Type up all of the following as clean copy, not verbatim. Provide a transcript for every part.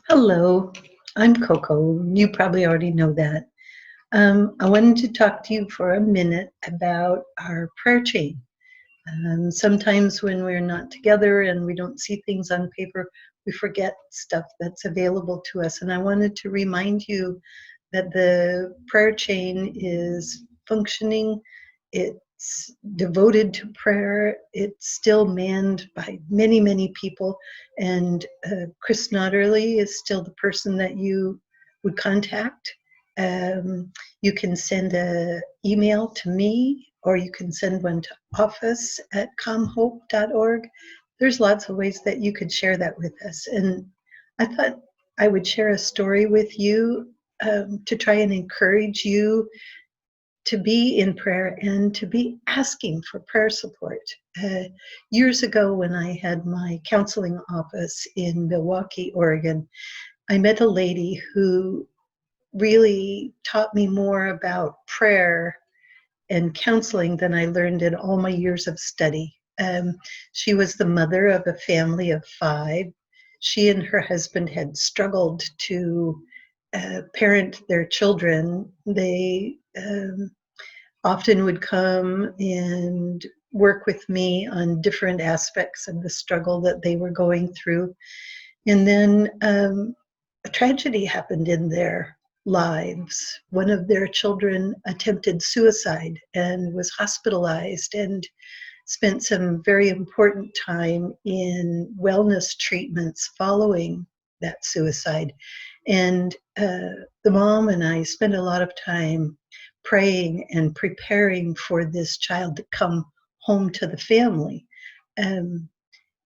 Hello, I'm Coco. You probably already know that. I wanted to talk to you for a minute about our prayer chain. Sometimes when we're not together and we don't see things on paper, we forget stuff that's available to us. And I wanted to remind you that the prayer chain is functioning. It's devoted to prayer. It's still manned by many, many people. And Chris Notterly is still the person that you would contact. You can send an email to me, or you can send one to office@comhope.org. There's lots of ways that you could share that with us. And I thought I would share a story with you to try and encourage you to be in prayer and to be asking for prayer support. Uh, Years ago, when I had my counseling office in Milwaukie, Oregon, I met a lady who really taught me more about prayer and counseling than I learned in all my years of study. She was the mother of a family of five. She and her husband had struggled to parent their children. They often would come and work with me on different aspects of the struggle that they were going through. And then a tragedy happened in their lives. One of their children attempted suicide and was hospitalized and spent some very important time in wellness treatments following that suicide. And the mom and I spent a lot of time praying and preparing for this child to come home to the family. Um,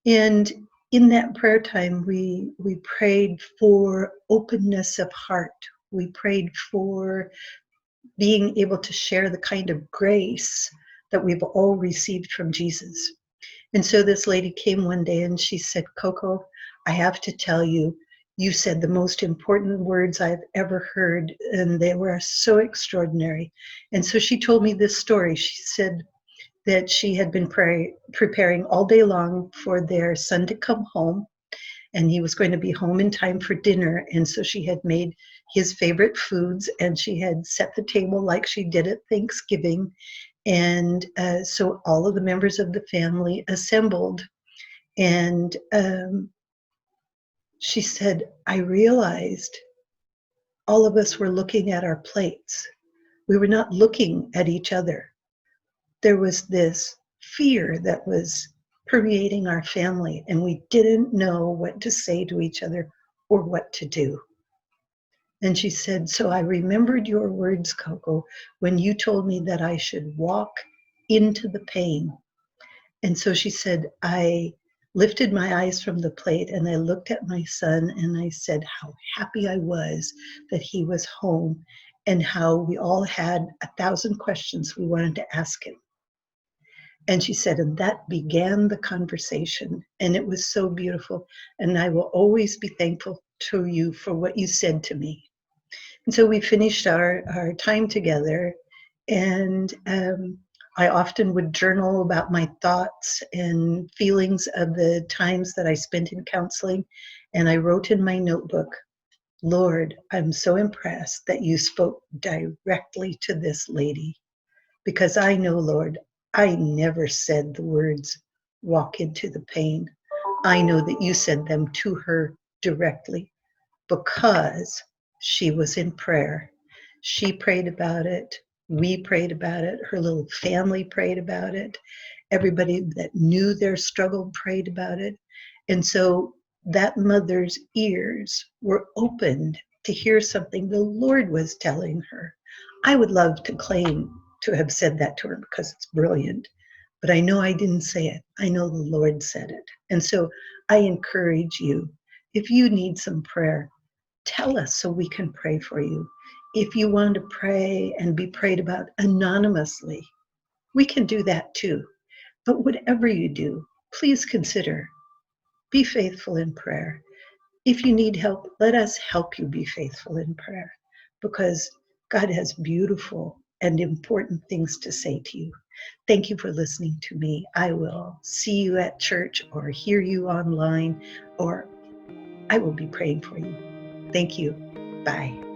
and in that prayer time, we prayed for openness of heart. We prayed for being able to share the kind of grace that we've all received from Jesus. And so this lady came one day and she said, Coco, I have to tell you, you said the most important words I've ever heard, and they were so extraordinary. And so she told me this story. She said that she had been preparing all day long for their son to come home, and he was going to be home in time for dinner. And so she had made his favorite foods, and she had set the table like she did at Thanksgiving. And so all of the members of the family assembled. And she said, I realized all of us were looking at our plates. We were not looking at each other. There was this fear that was permeating our family, and we didn't know what to say to each other or what to do. And she said, so I remembered your words, Coco, when you told me that I should walk into the pain. And so she said, I lifted my eyes from the plate and I looked at my son and I said how happy I was that he was home, and how we all had 1,000 questions we wanted to ask him. And she said, and that began the conversation. And it was so beautiful. And I will always be thankful to you for what you said to me. And so we finished our time together. And I often would journal about my thoughts and feelings of the times that I spent in counseling. And I wrote in my notebook, Lord, I'm so impressed that you spoke directly to this lady, because I know, Lord, I never said the words, walk into the pain. I know that you said them to her directly because she was in prayer. She prayed about it. We prayed about it. Her little family prayed about it. Everybody that knew their struggle prayed about it. And so that mother's ears were opened to hear something the Lord was telling her. I would love to claim to have said that to her because it's brilliant, but I know I didn't say it. I know the Lord said it. And so I encourage you, if you need some prayer, tell us so we can pray for you. If you want to pray and be prayed about anonymously, we can do that too. But whatever you do, please consider, be faithful in prayer. If you need help, let us help you be faithful in prayer, because God has beautiful and important things to say to you. Thank you for listening to me. I will see you at church or hear you online, or I will be praying for you. Thank you. Bye.